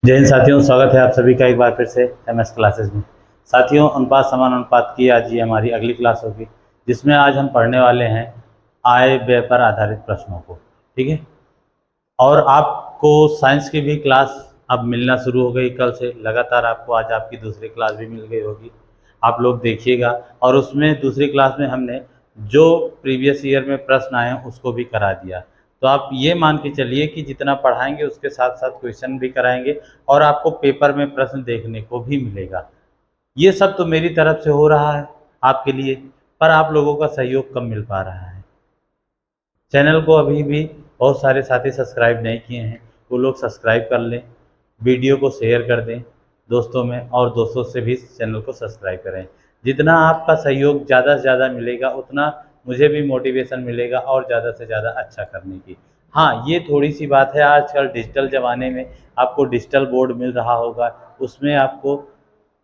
जय हिंद साथियों, स्वागत है आप सभी का एक बार फिर से एमएस क्लासेस में। साथियों, अनुपात समान अनुपात की आज ये हमारी अगली क्लास होगी, जिसमें आज हम पढ़ने वाले हैं आय व्यय पर आधारित प्रश्नों को। ठीक है। और आपको साइंस की भी क्लास अब मिलना शुरू हो गई। कल से लगातार आपको आज आपकी दूसरी क्लास भी मिल गई होगी। आप लोग देखिएगा। और उसमें दूसरी क्लास में हमने जो प्रीवियस ईयर में प्रश्न आए हैं उसको भी करा दिया। तो आप ये मान के चलिए कि जितना पढ़ाएंगे उसके साथ साथ क्वेश्चन भी कराएंगे और आपको पेपर में प्रश्न देखने को भी मिलेगा। ये सब तो मेरी तरफ से हो रहा है आपके लिए, पर आप लोगों का सहयोग कम मिल पा रहा है। चैनल को अभी भी बहुत सारे साथी सब्सक्राइब नहीं किए हैं, वो लोग सब्सक्राइब कर लें, वीडियो को शेयर कर दें दोस्तों में, और दोस्तों से भी चैनल को सब्सक्राइब करें। जितना आपका सहयोग ज़्यादा से ज़्यादा मिलेगा उतना मुझे भी मोटिवेशन मिलेगा और ज़्यादा से ज़्यादा अच्छा करने की। हाँ, ये थोड़ी सी बात है, आजकल डिजिटल ज़माने में आपको डिजिटल बोर्ड मिल रहा होगा, उसमें आपको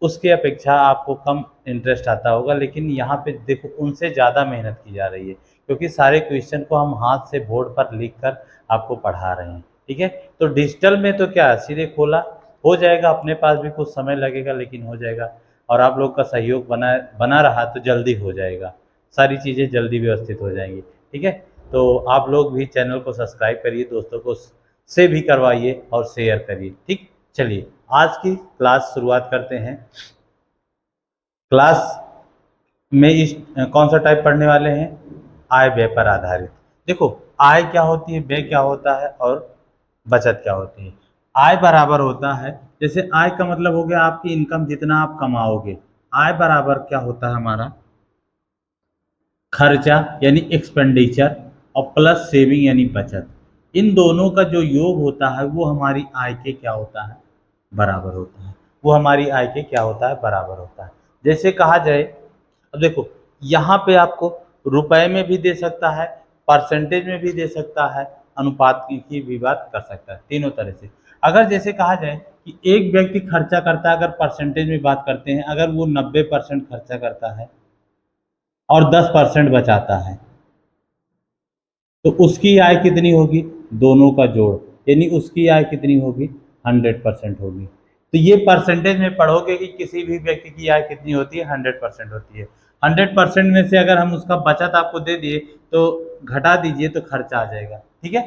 उसके अपेक्षा आपको कम इंटरेस्ट आता होगा, लेकिन यहाँ पे देखो उनसे ज़्यादा मेहनत की जा रही है, क्योंकि सारे क्वेश्चन को हम हाथ से बोर्ड पर लिख कर आपको पढ़ा रहे हैं। ठीक है। तो डिजिटल में तो क्या सीधे खोला हो जाएगा, अपने पास भी कुछ समय लगेगा लेकिन हो जाएगा। और आप लोग का सहयोग बना बना रहा तो जल्दी हो जाएगा, सारी चीज़ें जल्दी व्यवस्थित हो जाएंगी। ठीक है। तो आप लोग भी चैनल को सब्सक्राइब करिए, दोस्तों को से भी करवाइए और शेयर करिए। ठीक। चलिए आज की क्लास शुरुआत करते हैं। क्लास में इस कौन सा टाइप पढ़ने वाले हैं? आय व्यय पर आधारित। देखो, आय क्या होती है, व्यय क्या होता है और बचत क्या होती है। आय बराबर होता है, जैसे आय का मतलब हो गया आपकी इनकम, जितना आप कमाओगे। आय बराबर क्या होता है हमारा? खर्चा यानी एक्सपेंडिचर, और प्लस सेविंग यानी बचत। इन दोनों का जो योग होता है वो हमारी आय के क्या होता है? बराबर होता है। वो हमारी आय के क्या होता है? बराबर होता है। जैसे कहा जाए, अब देखो यहाँ पे आपको रुपए में भी दे सकता है, परसेंटेज में भी दे सकता है, अनुपात की भी बात कर सकता है, तीनों तरह से। अगर जैसे कहा जाए कि एक व्यक्ति खर्चा करता है, अगर परसेंटेज में बात करते हैं, अगर वो 90% खर्चा करता है और 10% बचाता है, तो उसकी आय कितनी होगी? दोनों का जोड़, यानी उसकी आय कितनी होगी? 100% होगी। तो ये परसेंटेज में पढ़ोगे कि किसी भी व्यक्ति की आय कितनी होती है? 100% होती है। 100% में से अगर हम उसका बचत आपको दे दिए तो घटा दीजिए तो खर्चा आ जाएगा। ठीक है।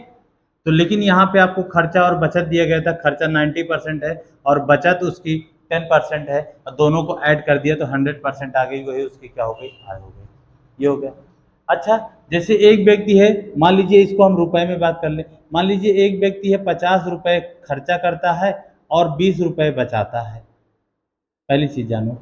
तो लेकिन यहाँ पे आपको खर्चा और बचत दिया गया था, खर्चा 90% है और बचत उसकी 10% है, और दोनों को ऐड कर दिया तो 100% आ गई, वही उसकी क्या हो गई? आय हो गई। ये हो गया। अच्छा, जैसे एक व्यक्ति है, मान लीजिए इसको हम रुपए में बात कर लें, मान लीजिए एक व्यक्ति है 50 रुपए खर्चा करता है और 20 रुपए बचाता है। पहली चीज जानो,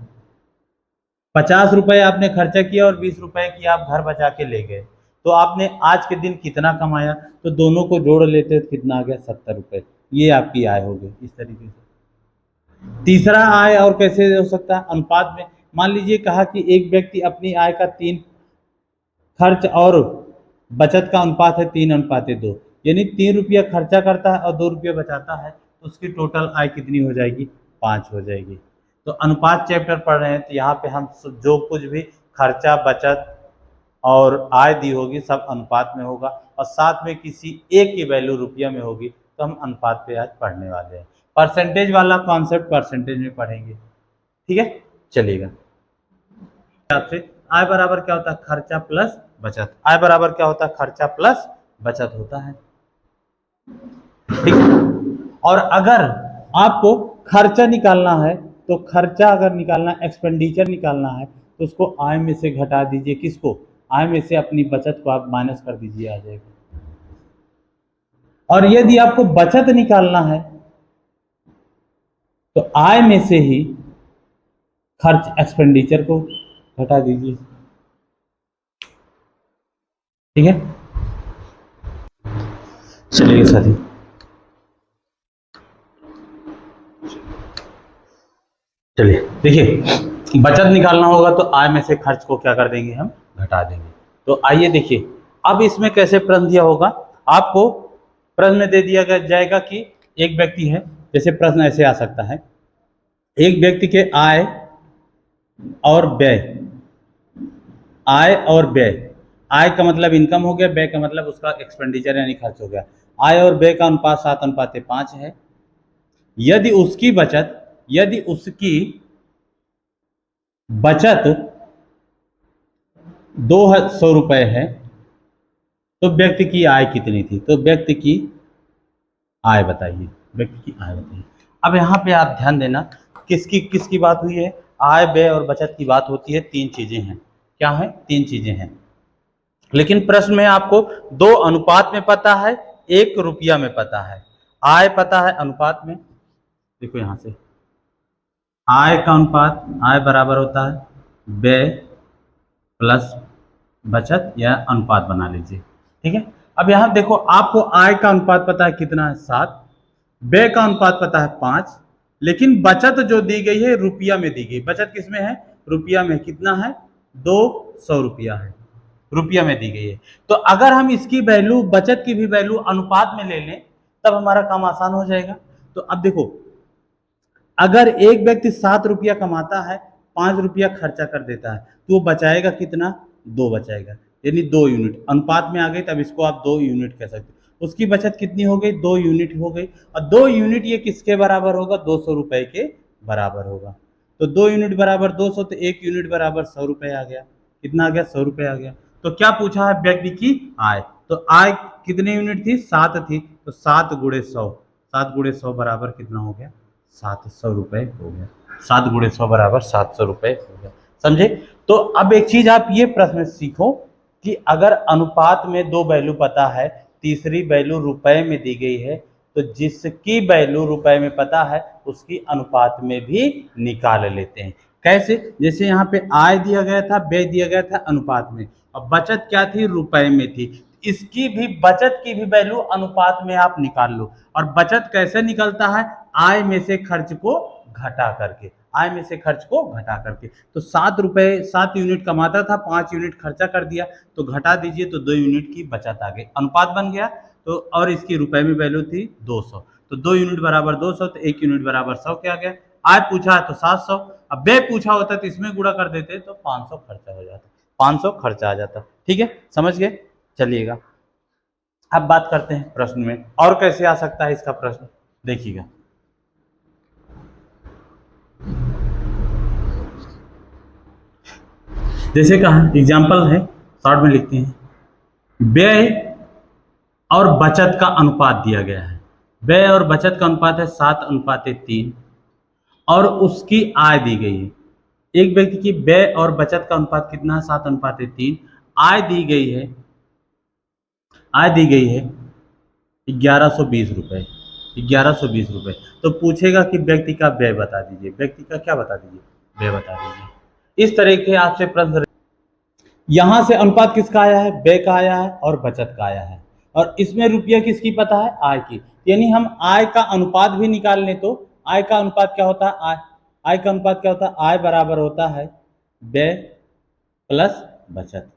50 रुपए आपने खर्चा किया और 20 रुपए की आप घर बचा के ले गए, तो आपने आज के दिन कितना कमाया? तो दोनों को जोड़ लेते तो कितना आ गया? 70 रुपए। ये आपकी आय हो गई इस तरीके से। तीसरा आय और कैसे हो सकता है? अनुपात में। मान लीजिए कहा कि एक व्यक्ति अपनी आय का 3, खर्च और बचत का अनुपात है 3:2, यानी 3 रुपया खर्चा करता है और 2 रुपये बचाता है, तो उसकी टोटल आय कितनी हो जाएगी? 5 हो जाएगी। तो अनुपात चैप्टर पढ़ रहे हैं तो यहाँ पे हम जो कुछ भी खर्चा, बचत और आय दी होगी सब अनुपात में होगा, और साथ में किसी एक की वैल्यू रुपया में होगी, तो हम अनुपात पे आज पढ़ने वाले हैं। परसेंटेज वाला कॉन्सेप्ट परसेंटेज में पढ़ेंगे। ठीक है। चलिएगा। आपसे आय बराबर क्या होता है? खर्चा प्लस बचत। आय बराबर क्या होता है? खर्चा प्लस बचत होता है। ठीक है। और अगर आपको खर्चा निकालना है, तो खर्चा अगर निकालना, एक्सपेंडिचर निकालना है, तो उसको आय में से घटा दीजिए। किसको? आय में से अपनी बचत को आप माइनस कर दीजिए, आ जाएगा। और यदि आपको बचत निकालना है तो आय में से ही खर्च, एक्सपेंडिचर को घटा दीजिए। ठीक है। चलिए साथी, चलिए देखिए, बचत निकालना होगा तो आय में से खर्च को क्या कर देंगे? हम घटा देंगे। तो आइए देखिए, अब इसमें कैसे प्रश्न दिया होगा आपको। प्रश्न में दे दिया जाएगा कि एक व्यक्ति है, जैसे प्रश्न ऐसे आ सकता है, एक व्यक्ति के आय और व्यय, आय और व्यय, आय का मतलब इनकम हो गया, व्यय का मतलब उसका एक्सपेंडिचर यानी खर्च हो गया। आय और व्यय का अनुपात 7:5 है। यदि उसकी बचत 200 रुपए है तो व्यक्ति की आय कितनी थी? तो व्यक्ति की आय बताइए, व्यक्ति की आय बताइए। अब यहाँ पे आप ध्यान देना, किसकी बात हुई है? आय, व्यय और बचत की बात होती है। तीन चीजें हैं। क्या है? तीन चीजें हैं। लेकिन प्रश्न में आपको दो अनुपात में पता है, एक रुपया में पता है। आय पता है अनुपात में, देखो यहां से आय का अनुपात, आय बराबर होता है व्यय प्लस बचत, या अनुपात बना लीजिए। ठीक है। अब यहां देखो, आपको आय का अनुपात पता है कितना है? 7। व्यय का अनुपात पता है 5। लेकिन बचत जो दी गई है रुपया में दी गई। बचत किसमें है? रुपया में। कितना है? 200 रुपया है, रुपया में दी गई है। तो अगर हम इसकी वैल्यू, बचत की भी वैल्यू अनुपात में ले लें तब हमारा काम आसान हो जाएगा। तो अब देखो, अगर एक व्यक्ति 7 रुपया कमाता है, 5 रुपया खर्चा कर देता है, तो वो बचाएगा कितना? 2 बचाएगा, यानी 2 यूनिट। अनुपात में आ गई तब इसको आप 2 यूनिट कह सकते हो। उसकी बचत कितनी हो गई? 2 यूनिट हो गई। और 2 यूनिट ये किसके बराबर होगा? 200 रुपए के बराबर होगा। तो 2 यूनिट बराबर 200, तो 1 यूनिट बराबर 100 रुपए आ गया। कितना आ गया? 100 रुपए आ गया। तो क्या पूछा है? व्यक्ति की आय। तो आय कितने यूनिट थी? 7 थी। तो 7 गुणे 100, 7 गुणे 100 बराबर कितना हो गया? 700 रुपए हो गया। 7 गुणे 100 बराबर 700 रुपए हो गया। समझे? तो अब एक चीज आप ये प्रश्न सीखो कि अगर अनुपात में दो वैल्यू पता है, तीसरी वैल्यू रुपए में दी गई है, तो जिसकी वैल्यू रुपए में पता है उसकी अनुपात में भी निकाल लेते हैं। कैसे? जैसे यहाँ पे आय दिया गया था, व्यय दिया गया था अनुपात में, और बचत क्या थी? रुपए में थी। इसकी भी, बचत की भी वैल्यू अनुपात में आप निकाल लो। और बचत कैसे निकलता है? आय में से खर्च को घटा करके, आय में से खर्च को घटा करके। तो 7 यूनिट कमाता था, 5 यूनिट खर्चा कर दिया, तो घटा दीजिए तो 2 यूनिट की बचत आ गई, अनुपात बन गया। तो और इसकी रुपए में वैल्यू थी 200, तो 2 यूनिट बराबर 200, तो 1 यूनिट बराबर 100 क्या आ गया? आय पूछा है तो 700। अब व्यय पूछा होता तो इसमें गुणा कर देते तो 500 खर्चा हो जाता, 500 खर्चा आ जाता। ठीक है, समझ गए? चलिएगा, अब बात करते हैं प्रश्न में और कैसे आ सकता है इसका प्रश्न। देखिएगा, जैसे कहा, एग्जाम्पल है, शॉर्ट में लिखते हैं। व्यय और बचत का अनुपात दिया गया है। व्यय और बचत का अनुपात है 7:3, और उसकी आय दी गई है। एक व्यक्ति की व्यय और बचत का अनुपात कितना है? 7:3। आय दी गई है, आय दी गई है 1120 रुपए, 1120 रुपए। तो पूछेगा कि व्यक्ति का व्यय बता दीजिए। व्यक्ति का क्या बता दीजिए? व्यय बता दीजिए। इस तरह के आपसे प्रश्न, यहां से अनुपात किसका आया है? व्यय का आया है और बचत का आया है। और इसमें रुपया किसकी पता है? आय की। यानी हम आय का अनुपात भी निकाल लें तो आय का अनुपात क्या होता है? आय का अनुपात क्या होता है? आय बराबर होता है व्यय प्लस बचत,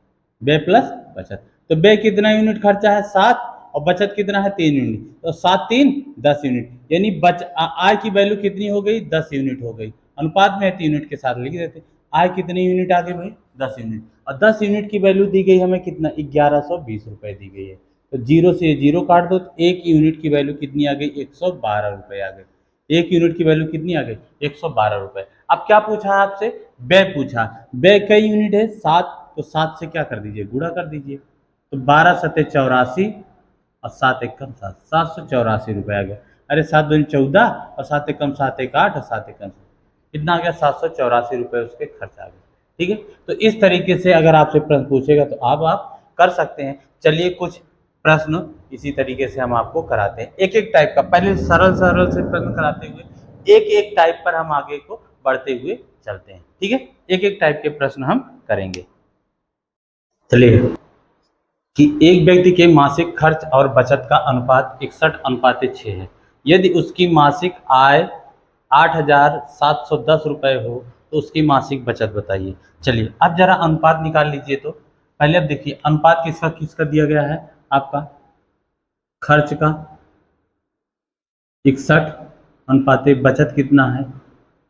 व्यय प्लस बचत। तो व्यय कितना यूनिट खर्चा है? 7, और बचत कितना है? 3 यूनिट। तो 7 3 10 यूनिट, यानी आय की वैल्यू कितनी हो गई? 10 यूनिट हो गई। अनुपात में 3 यूनिट के साथ लिख देते। आय कितनी यूनिट आ गई भाई? 10 यूनिट। और 10 यूनिट की वैल्यू दी गई हमें कितना? 1120 रुपए दी गई है। तो जीरो से जीरो काट दो, तो 1 यूनिट की वैल्यू कितनी आ गई? 112 रुपए आ गई। 1 यूनिट की वैल्यू कितनी आ गई? 112 रुपए। अब क्या पूछा है आपसे? व्यय पूछा। व्यय कई यूनिट है? 7। तो 7 से क्या कर दीजिए? गुणा कर दीजिए। तो 12 सत्ते 84, और 7 एकम 7, 784 रुपए आ गया। अरे 7 दूनी 14, और 7 एकम 7 एक 8, और 7 एकम 7, कितना आ गया? 784 रुपए उसके खर्च आ गए। ठीक है, तो इस तरीके से अगर आपसे प्रश्न पूछेगा तो आप कर सकते हैं। चलिए, कुछ प्रश्न इसी तरीके से हम आपको कराते हैं, एक एक टाइप का। पहले सरल सरल से प्रश्न कराते हुए एक एक टाइप पर हम आगे को बढ़ते हुए चलते हैं। ठीक है, एक एक टाइप के प्रश्न हम करेंगे। चलिए, कि एक व्यक्ति के मासिक खर्च और बचत का अनुपात 61:6 है। यदि उसकी मासिक आय 8,710 रुपये हो तो उसकी मासिक बचत बताइए। चलिए, अब जरा अनुपात निकाल लीजिए। तो पहले अब देखिए, अनुपात किसका किसका दिया गया है? आपका खर्च का 61, बचत कितना है?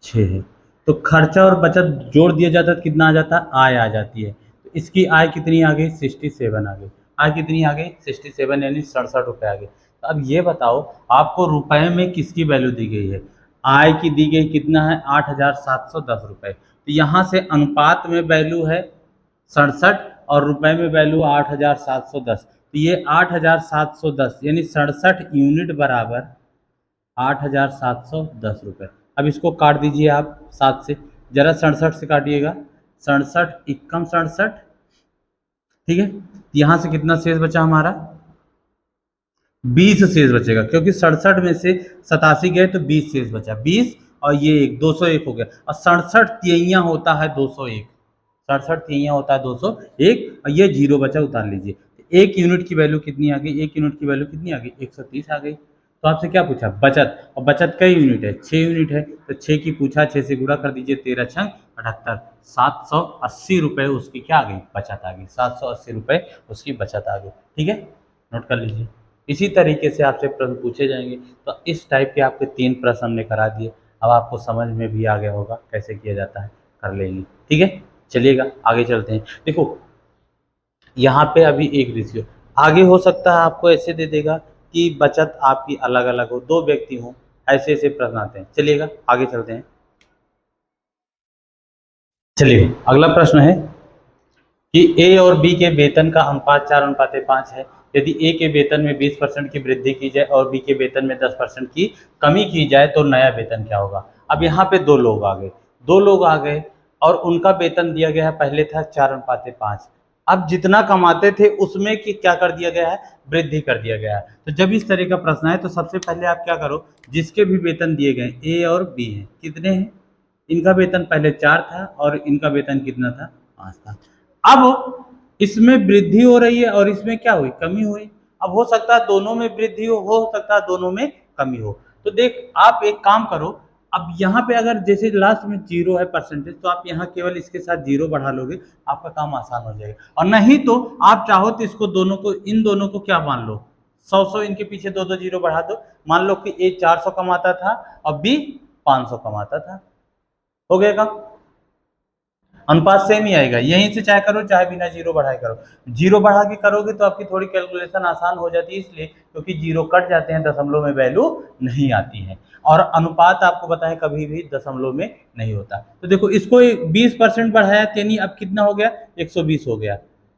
6 है। तो खर्चा और बचत जोड़ दिया जाता है तो कितना आ जाता है? आय आ जाती है। तो इसकी आय कितनी आ गई? 67 आ गई। आय कितनी आ गई? 67, यानी 67 रुपये आ गए। तो अब ये बताओ आपको रुपए में किसकी वैल्यू दी गई है। आय की दी गई कितना है 8,710 रुपये। तो यहाँ से अनुपात में वैल्यू है 67 और रुपए में वैल्यू 8,710। तो ये 8,710 यानी 67 यूनिट बराबर 8,710 रुपये। अब इसको काट दीजिए आप 7 से, जरा 67 से काटिएगा, 67 इक्कम 67, ठीक है। यहाँ से कितना शेष बचा हमारा 20 शेष बचेगा, क्योंकि 67 में से 87 गए तो 20 शेष बचा, 20 और ये एक 201 हो गया। और 67 तिहैया होता है 201, 67 तिहैया होता है 201 और ये जीरो बचा, उतार लीजिए। एक यूनिट की वैल्यू कितनी आ गई, एक यूनिट की वैल्यू कितनी आ गई 130 आ गई। तो आपसे क्या पूछा बचत, और बचत कई यूनिट है 6 यूनिट है, तो 6 की पूछा, 6 से गुणा कर दीजिए, 13 छंग 78, 780 रुपये उसकी क्या आ गई बचत आ गई, 780 रुपये उसकी बचत आ गई। ठीक है, नोट कर लीजिए। इसी तरीके से आपसे प्रश्न पूछे जाएंगे। तो इस टाइप के आपके 3 प्रश्न हमने करा दिए। अब आपको समझ में भी आ गया होगा कैसे किया जाता है, कर लेंगे। ठीक है, चलिएगा आगे चलते हैं। देखो यहाँ पे अभी एक रेशियो आगे हो सकता है आपको ऐसे दे देगा कि बचत आपकी अलग अलग हो, 2 व्यक्ति हो, ऐसे ऐसे प्रश्न आते हैं। चलिएगा आगे चलते हैं। चलिए अगला प्रश्न है कि ए और बी के वेतन का अनुपात 4:5 है। यदि ए के वेतन में 20% की वृद्धि की जाए और बी के वेतन में 10% की कमी की जाए तो नया वेतन क्या होगा। अब यहाँ पे 2 लोग आ गए, 2 लोग आ गए और उनका वेतन दिया गया है, पहले था 4:5। अब जितना कमाते थे उसमें कि क्या कर दिया गया है, वृद्धि कर दिया गया है। तो जब इस तरह का प्रश्न है तो सबसे पहले आप क्या करो, जिसके भी वेतन दिए गए ए और बी हैं, कितने हैं, इनका वेतन पहले 4 था और इनका वेतन कितना था 5 था। अब इसमें वृद्धि हो रही है और इसमें क्या हुई, कमी हुई। अब हो सकता है दोनों में वृद्धि हो सकता है दोनों में कमी हो। तो देख आप एक काम करो, अब यहाँ पे अगर जैसे लास्ट में 0 है परसेंटेज, तो आप यहाँ केवल इसके साथ 0 बढ़ा लोगे, आपका काम आसान हो जाएगा। और नहीं तो आप चाहो तो इसको दोनों को, इन दोनों को क्या मान लो, 100 इनके पीछे 2 0 बढ़ा दो। मान लो कि ए 400 कमाता था और बी 500 कमाता था, हो गया काम, अनुपात सेम ही आएगा। यहीं से चाहे करो चाहे बिना 0 बढ़ाए करो, 0 बढ़ा के करोगे तो आपकी थोड़ी कैलकुलेशन आसान हो जाती है, इसलिए क्योंकि 0 कट जाते हैं, दशमलव में वैल्यू नहीं आती है। और अनुपात आपको पता है कभी भी दशमलव में नहीं होता। तो देखो इसको 20% बढ़ाया, यानी अब कितना हो गया 120 हो गया।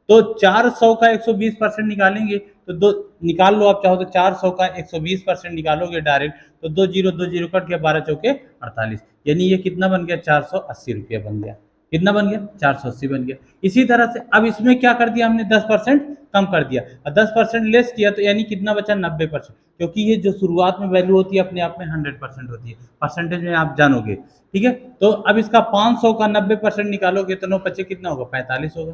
तो 400 का 120% निकालेंगे तो दो निकाल लो, आप चाहो तो 400 का 120% निकालोगे डायरेक्ट, तो 2 0 कट गया, 12 चौके 48, यानी ये कितना बन गया 480 रुपया बन गया। कितना बन गया 480 बन गया। इसी तरह से अब इसमें क्या कर दिया हमने, 10% कम कर दिया और 10% लेस किया, तो यानी कितना बचा 90%, क्योंकि ये जो शुरुआत में वैल्यू होती है अपने आप में 100% होती है, परसेंटेज में आप जानोगे। ठीक है, तो अब इसका 500 का 90% निकालोगे तो 9 पचे कितना होगा 45 होगा।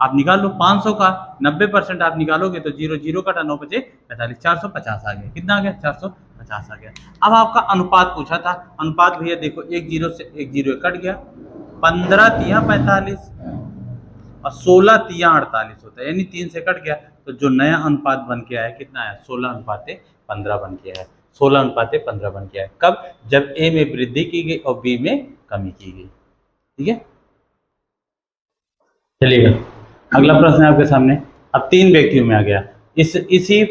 आप निकाल लो 500 का 90% आप निकालोगे तो 0 0 कटा 9 बचे 45, 450 आ गया। कितना आ गया 450 आ गया। अब आपका अनुपात पूछा था, अनुपात भैया देखो 1 0 से 1 0 कट गया, 15 तिया 45 और 16 तिया 48 होता है, यानी 3 से कट गया। तो जो नया अनुपात बन के आया कितना आया 16:15 बन के आया, 16:15 बन के आया। कब, जब ए में वृद्धि की गई और बी में कमी की गई। ठीक है, चलिएगा अगला प्रश्न है आपके सामने। अब 3 व्यक्तियों में आ गया, इसी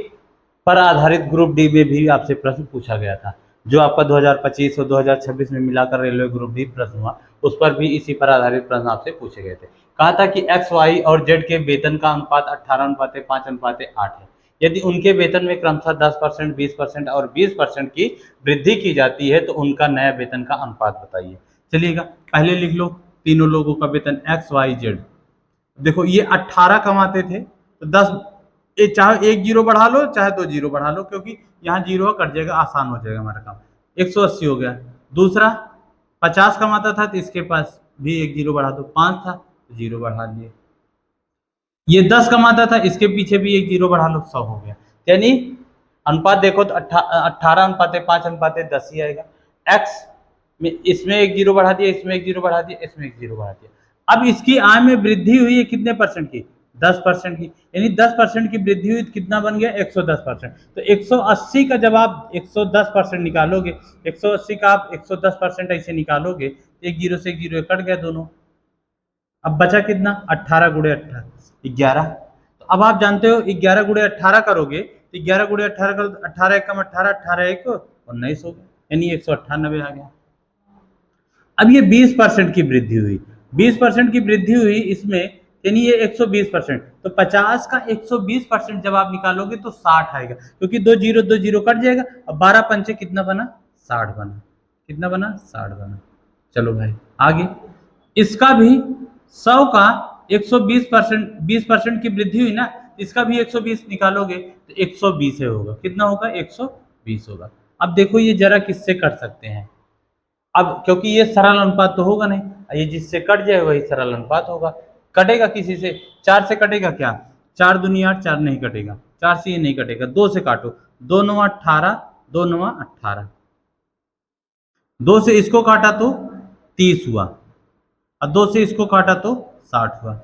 पर आधारित ग्रुप डी में भी आपसे प्रश्न पूछा गया था, जो आपका 2025 और 2026 में मिलाकर रेलवे ग्रुप डी प्रश्न हुआ, उस पर भी इसी पर आधारित प्रश्न आपसे पूछे गए थे। कहा था कि एक्स वाई और जेड के वेतन का अनुपात 18:5:8 है। यदि उनके वेतन में क्रमशः 10%, 20% और 20% की वृद्धि की जाती है तो उनका नया वेतन का अनुपात बताइए। चलिएगा पहले लिख लो तीनों लोगों का वेतन एक्स वाई जेड। देखो ये 18 कमाते थे तो 10, चाहे 1 0 बढ़ा लो चाहे 2 0 बढ़ा लो, क्योंकि यहाँ 0 कट जाएगा, आसान हो जाएगा हमारा काम। 180 हो गया। दूसरा 50 कमाता था तो इसके पास भी 1 0 बढ़ा दो, 5 था तो 0 बढ़ा दिए। ये 10 कमाता था, इसके पीछे भी 1 0 बढ़ा लो, 100 हो गया। यानी अनुपात देखो तो 18:5:10 ही आएगा। एक्स में इसमें 1 0 बढ़ा दिया, इसमें 1 0 बढ़ा दिया, इसमें 1 0 बढ़ा दिया। अब इसकी आय में वृद्धि हुई है कितने परसेंट की, 10% की, यानी 10% की वृद्धि हुई तो कितना बन गया 110%। तो 180 का जब आप 110% निकालोगे, 180 का आप 110% ऐसे निकालोगे, 1 0 से 1 0 कट गया दोनों। अब बचा कितना 18 × 18 11। तो अब आप जानते हो 11 × 18 करोगे तो 11 गुणे 18 करो, 18 एकम 18, 18 एक 19 हो गया, यानी 198 आ गया। अब ये 20% की वृद्धि हुई, 20% की वृद्धि हुई इसमें, यानी ये 120%। तो 50 का 120% जब आप निकालोगे तो 60 आएगा, क्योंकि दो जीरो कट जाएगा। अब 12 पंचे कितना बना, 60 बना। कितना बना, 60 बना। चलो भाई आगे, इसका भी 100 का 120%, 20% की वृद्धि हुई ना, इसका भी 120 निकालोगे तो 120 होगा। कितना होगा, 120 होगा। अब देखो ये जरा किससे कर सकते हैं, अब क्योंकि ये सरल अनुपात तो होगा नहीं, ये जिससे कट जाए वही सरल अनुपात होगा। कटेगा किसी से, 4 से कटेगा क्या, 4 दूनी 8, 4 नहीं कटेगा, 4 से ये नहीं कटेगा, 2 से काटो, 2 9 18, 2 9 18, 2 से इसको काटा तो 30 हुआ, और 2 से इसको काटा तो 60 हुआ।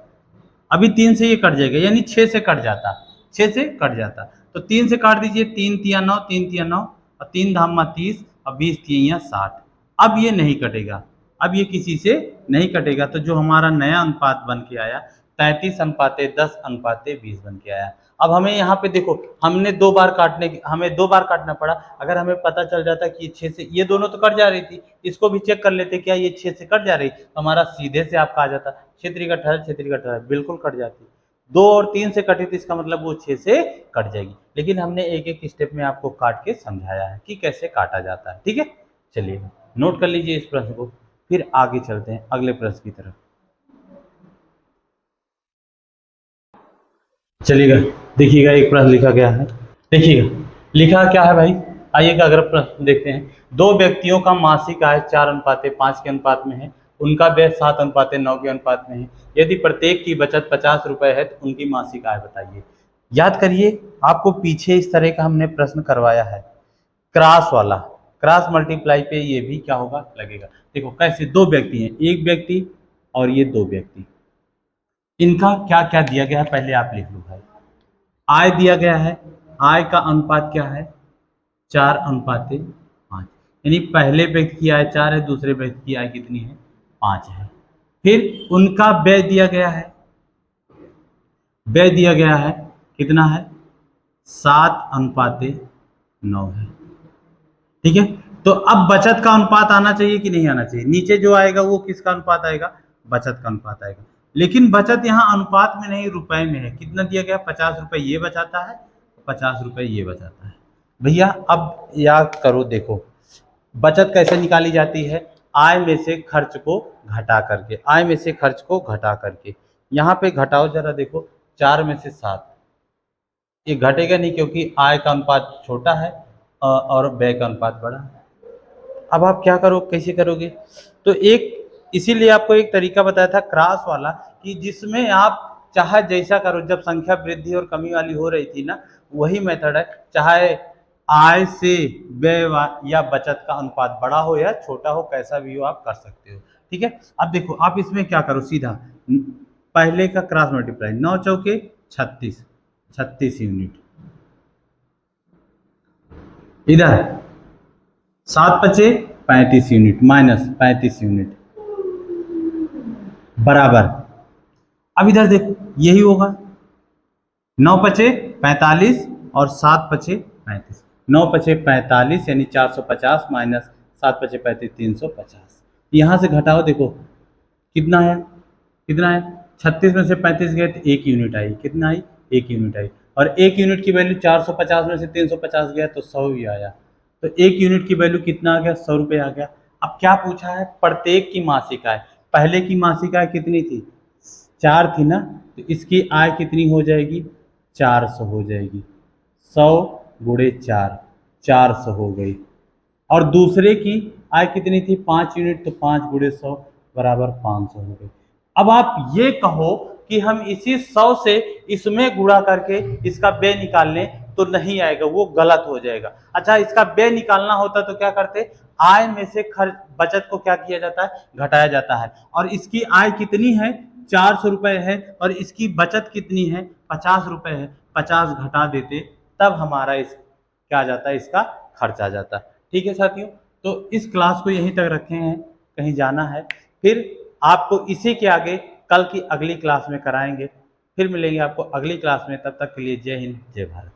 अभी 3 से ये कट जाएगा, यानी 6 से कट जाता, 6 से कट जाता। तो 3 से काट दीजिए, 3 तिया 9, 3 तिया 9, और 3 धामा 30, और 20 तिया 60। अब ये नहीं कटेगा, अब ये किसी से नहीं कटेगा। तो जो हमारा नया अनुपात बन के आया 33:10:20 बन के आया। अब हमें यहाँ पे देखो, हमने 2 बार हमें 2 बार काटना पड़ा। अगर हमें पता चल जाता कि ये 6 से, ये दोनों तो कट जा रही थी, इसको भी चेक कर लेते क्या ये 6 से कट जा रही, तो हमारा सीधे से आपका आ जाता 6 3 18, 6 3 18, बिल्कुल कट जाती। 2 और 3 से कटी थी, इसका मतलब वो 6 से कट जाएगी। लेकिन हमने एक एक स्टेप में आपको काट के समझाया है कि कैसे काटा जाता है। ठीक है, चलिए नोट कर लीजिए इस प्रश्न को, फिर आगे चलते हैं अगले प्रश्न की तरफ। चलिएगा, देखिएगा एक प्रश्न लिखा गया है, देखिएगा लिखा क्या है भाई। आइएगा अगर प्रश्न देखते हैं, 2 व्यक्तियों का मासिक आय 4:5 के अनुपात में है, उनका व्यय 7:9 के अनुपात में है। यदि प्रत्येक की बचत 50 रुपए है तो उनकी मासिक आय बताइए। याद करिए, आपको पीछे इस तरह का हमने प्रश्न करवाया है, क्रॉस वाला, क्रॉस मल्टीप्लाई पे ये भी क्या होगा, लगेगा। देखो कैसे, 2 व्यक्ति हैं, एक व्यक्ति और ये 2 व्यक्ति, इनका क्या क्या दिया गया है पहले आप लिख लो भाई। आय दिया गया है, आय का अनुपात क्या है, 4:5, यानी पहले व्यक्ति की आय 4 है, दूसरे व्यक्ति की आय कितनी है, 5 है। फिर उनका व्यय दिया गया है, व्यय दिया गया है कितना है, 7:9 है। ठीक है, तो अब बचत का अनुपात आना चाहिए कि नहीं आना चाहिए, नीचे जो आएगा वो किसका अनुपात आएगा, बचत का अनुपात आएगा। लेकिन बचत यहाँ अनुपात में नहीं, रुपए में है। कितना दिया गया, 50 रुपए ये बचाता है, 50 रुपए ये बचाता है। भैया अब याद करो, देखो बचत कैसे निकाली जाती है, आय में से खर्च को घटा करके, आय में से खर्च को घटा करके। यहाँ पे घटाओ जरा, देखो 4 में से 7, ये घटेगा नहीं क्योंकि आय का अनुपात छोटा है और व्यय का अनुपात बड़ा है। अब आप क्या करो, कैसे करोगे, तो एक, इसीलिए आपको एक तरीका बताया था क्रॉस वाला, कि जिसमें आप चाहे जैसा करो, जब संख्या वृद्धि और कमी वाली हो रही थी ना, वही मेथड है। चाहे आय से व्यय या बचत का अनुपात बड़ा हो या छोटा हो, कैसा भी हो आप कर सकते हो। ठीक है, अब देखो आप इसमें क्या करो, सीधा पहले का क्रॉस मल्टीप्लाई, 9 चौके 36, 36 यूनिट, इधर 7 पचे 35 यूनिट, माइनस 35 यूनिट, बराबर। अब इधर देखो यही होगा, 9 पचे 45 और 7 पचे 35, 9 पचे 45 यानी 450 माइनस 7 पचे 35, 350। यहाँ से घटाओ, देखो कितना है, कितना है, 36 में से 35 गए तो 1 यूनिट आई, कितना आई, 1 यूनिट आई। और 1 यूनिट की वैल्यू 450 में से 350 गया तो 100 ही आया। तो 1 यूनिट की वैल्यू कितना आ गया, 100 रुपये आ गया। अब क्या पूछा है, प्रत्येक की मासिक आय, पहले की मासिक आय कितनी थी, 4 थी ना, तो इसकी आय कितनी हो जाएगी, 400 हो जाएगी। 100 गुणे 4, 400 हो गई। और दूसरे की आय कितनी थी, 5 यूनिट, तो 5 गुणे 100 बराबर 500 हो गई। अब आप ये कहो कि हम इसी 100 से इसमें गुणा करके इसका व्यय निकाल लें, तो नहीं आएगा, वो गलत हो जाएगा। अच्छा, इसका व्यय निकालना होता तो क्या करते, आय में से खर्च, बचत को क्या किया जाता है, घटाया जाता है। और इसकी आय कितनी है, 400 रुपए है, और इसकी बचत कितनी है, 50 रुपए है, 50 घटा देते, तब हमारा इस क्या आ जाता है, इसका खर्च आ जाता है। ठीक है साथियों, तो इस क्लास को यहीं तक रखे हैं, कहीं जाना है, फिर आपको इसी के आगे कल की अगली क्लास में कराएंगे। फिर मिलेंगे आपको अगली क्लास में, तब तक के लिए जय हिंद जय भारत।